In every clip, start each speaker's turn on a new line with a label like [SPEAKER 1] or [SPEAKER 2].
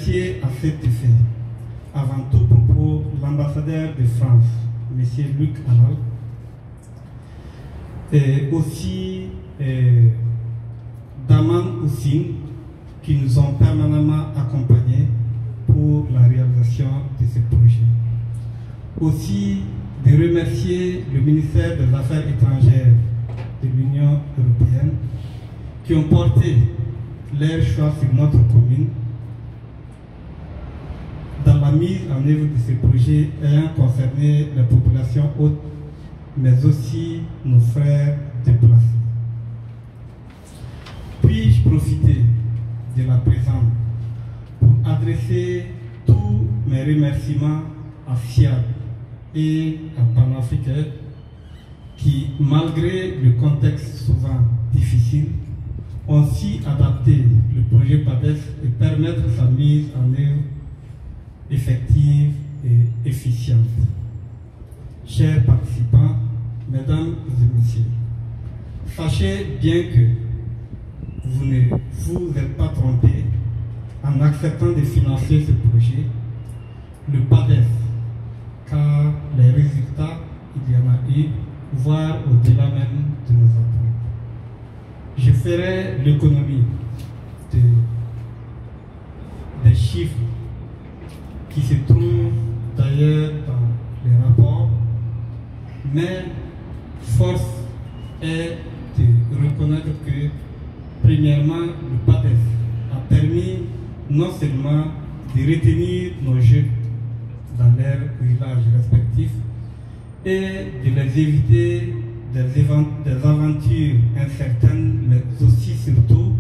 [SPEAKER 1] remercier à cet effet, avant tout propos, l'ambassadeur de France, M. Luc Anal, et aussi Daman Houssine, qui nous ont permanemment accompagnés pour la réalisation de ce projet. Aussi, de remercier le ministère des Affaires étrangères de l'Union européenne qui ont porté leur choix sur notre commune dans la mise en œuvre de ce projet ayant concerné les populations hautes, mais aussi nos frères déplacés. Puis-je profiter de la présence pour adresser tous mes remerciements à FIAD et à Panafricain qui, malgré le contexte souvent difficile, ont su adapter le projet PADES et permettre sa mise en œuvre effective et efficiente. Chers participants, mesdames et messieurs, sachez bien que vous ne vous êtes pas trompés en acceptant de financer ce projet, le PADES, car les résultats, il y en a eu, voire au-delà même de nos attentes. Je ferai l'économie des chiffres qui se trouvent d'ailleurs dans les rapports, mais force est de reconnaître que, premièrement, le PADES a permis non seulement de retenir nos jeunes dans leurs villages respectifs et de les éviter des aventures incertaines, mais aussi surtout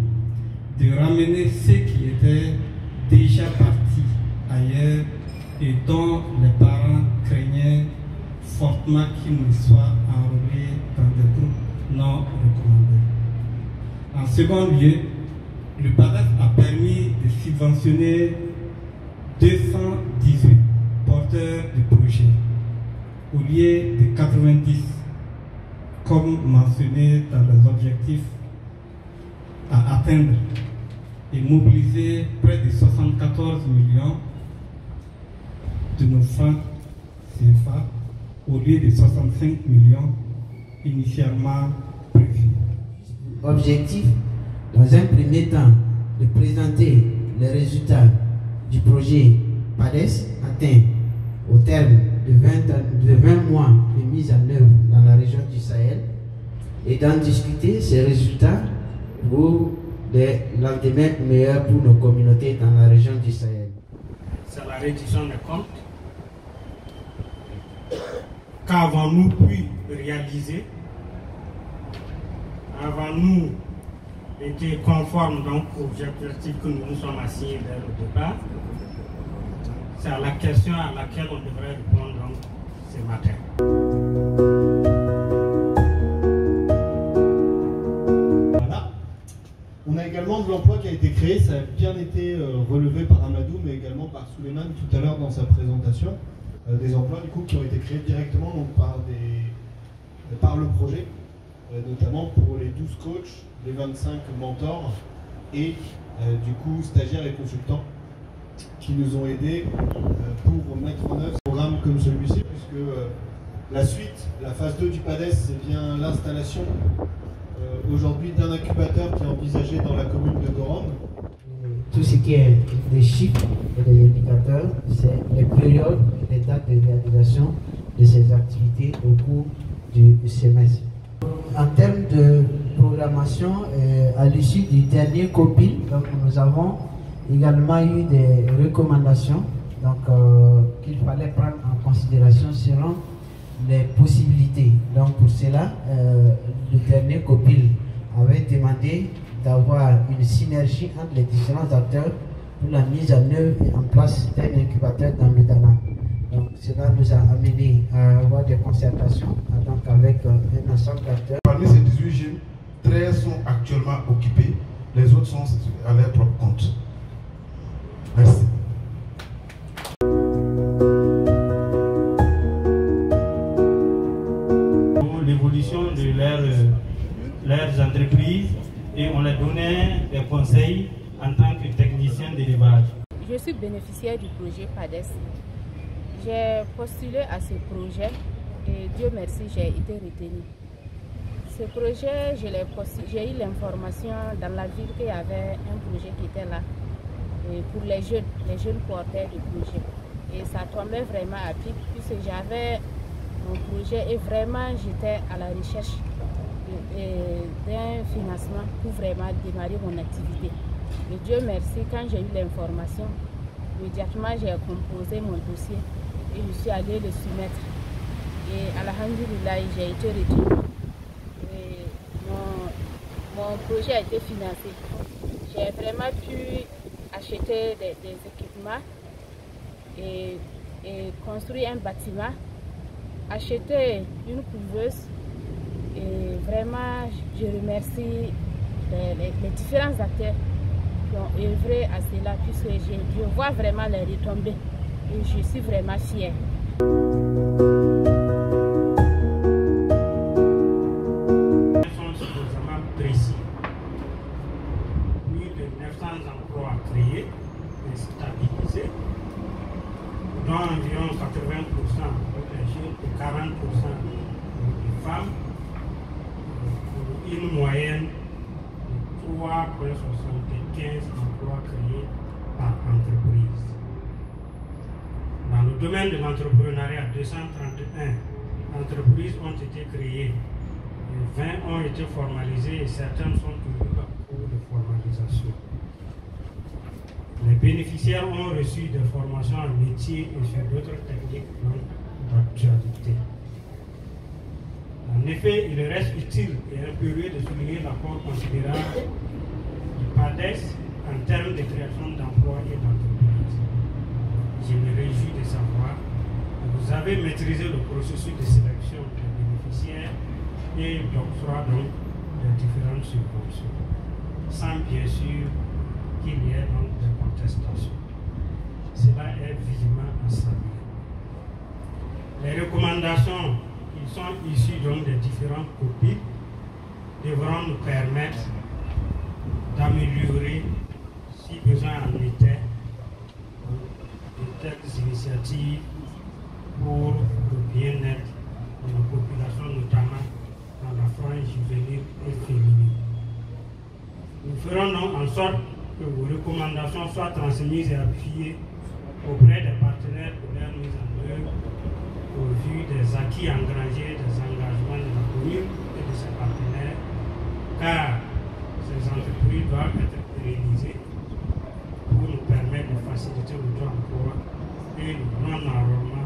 [SPEAKER 1] de ramener ceux qui étaient déjà partis ailleurs et dont les parents craignaient fortement qu'ils ne soient enrôlés dans des groupes non recommandés. En second lieu, le PADES a permis de subventionner 218 porteurs de projets au lieu de 90 comme mentionné dans les objectifs à atteindre et mobiliser près de 74 millions de nos francs CFA au lieu de 65 millions initialement prévus.
[SPEAKER 2] Objectif, dans un premier temps, de présenter les résultats du projet PADES atteint au terme de 20 mois de mise en œuvre dans la région du Sahel et d'en discuter ces résultats pour des lendemains meilleurs pour nos communautés dans la région du Sahel.
[SPEAKER 3] C'est la réduction des comptes. Qu'avons-nous pu réaliser? Avons-nous été conformes donc aux objectifs que nous nous sommes assignés dès le départ? C'est la question à laquelle on devrait répondre donc, ce matin.
[SPEAKER 4] Voilà. On a également de l'emploi qui a été créé, ça a bien été relevé par Amadou, mais également par Souleymane tout à l'heure dans sa présentation. Des emplois du coup qui ont été créés directement donc, par le projet, notamment pour les 12 coachs, les 25 mentors et du coup stagiaires et consultants qui nous ont aidés pour mettre en œuvre un programme comme celui-ci, puisque la suite, la phase 2 du PADES, c'est bien l'installation aujourd'hui d'un incubateur qui est envisagé dans la commune de Gorom.
[SPEAKER 2] Tout ce qui est des chiffres et des indicateurs, c'est les périodes et les dates de réalisation de ces activités au cours du semestre. En termes de programmation, à l'issue du dernier COPIL, donc nous avons également eu des recommandations qu'il fallait prendre en considération selon les possibilités. Donc pour cela, le dernier COPIL avait demandé d'avoir une synergie entre les différents acteurs pour la mise en œuvre et en place d'un incubateur dans le Dana. Donc cela nous a amené à avoir des concertations donc avec un ensemble d'acteurs.
[SPEAKER 5] Parmi ces 18 jeunes, 13 sont actuellement occupés, les autres sont à leur propre compte. Merci.
[SPEAKER 3] L'évolution de leurs entreprises et on leur donnait des conseils en tant que technicien d'élevage.
[SPEAKER 6] Je suis bénéficiaire du projet PADES. J'ai postulé à ce projet et Dieu merci, j'ai été retenue. Ce projet, j'ai eu l'information dans la ville qu'il y avait un projet qui était là pour les jeunes porteurs de projet. Et ça tombait vraiment à pic puisque j'avais mon projet et vraiment j'étais à la recherche d'un financement pour vraiment démarrer mon activité. Et Dieu merci, quand j'ai eu l'information, immédiatement j'ai composé mon dossier et je suis allée le soumettre. Et alhamdoulilah, j'ai été retenue. Et mon projet a été financé. J'ai vraiment pu acheter des équipements et construire un bâtiment, acheter une couveuse. Et vraiment, je remercie les différents acteurs qui ont œuvré à cela, puisque je vois vraiment les retombées et je suis vraiment fière.
[SPEAKER 3] Sont suffisamment précis. Plus de 900 emplois créés et stabilisés, dont environ 80% des jeunes et 40% des femmes, pour une moyenne de 3,75 emplois créés par entreprise. Dans le domaine de l'entrepreneuriat, 231 entreprises ont été créées, 20 ont été formalisées et certaines sont toujours en cours de formalisation. Les bénéficiaires ont reçu des formations en métier et sur d'autres techniques d'actualité. En effet, il reste utile et impérieux de souligner l'apport considérable du PADES en termes de création d'emplois et d'entreprises. Je me réjouis de savoir que vous avez maîtrisé le processus de sélection des bénéficiaires et d'octroi donc des différentes subventions, sans bien sûr qu'il y ait donc des contestations. Cela est vivement à saluer. Les recommandations qui sont issues donc des différentes copies devront nous permettre d'améliorer, si besoin en était, de telles initiatives pour le bien-être de la population, notamment dans la frange juvénile et féminine. Nous ferons donc en sorte que vos recommandations soient transmises et appuyées auprès des partenaires pour leur mise en œuvre au vu des acquis engrangés, des engagements de la commune et de ses partenaires, car ces entreprises doivent être pérennisées pour nous permettre de faciliter le droit d'emploi et le non-enrôlement